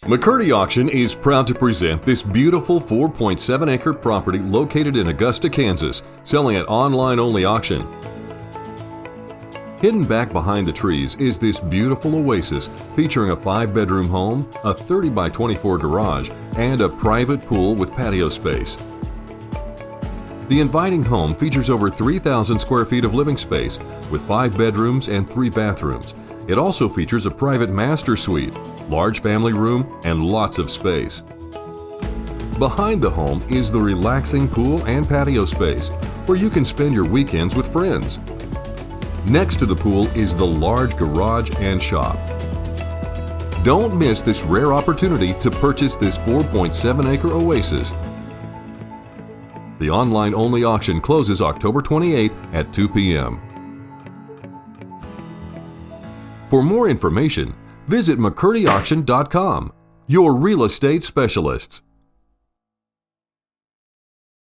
McCurdy Auction is proud to present this beautiful 4.7-acre property located in Augusta, Kansas, selling at online-only auction. Hidden back behind the trees is this beautiful oasis featuring a 5-bedroom home, a 30 by 24 garage, and a private pool with patio space. The inviting home features over 3,000 square feet of living space with 5 bedrooms and 3 bathrooms. It also features a private master suite, large family room, and lots of space. Behind the home is the relaxing pool and patio space where you can spend your weekends with friends. Next to the pool is the large garage and shop. Don't miss this rare opportunity to purchase this 4.7-acre oasis. The online-only auction closes October 28th at 2 p.m. For more information, visit McCurdyAuction.com, your real estate specialists.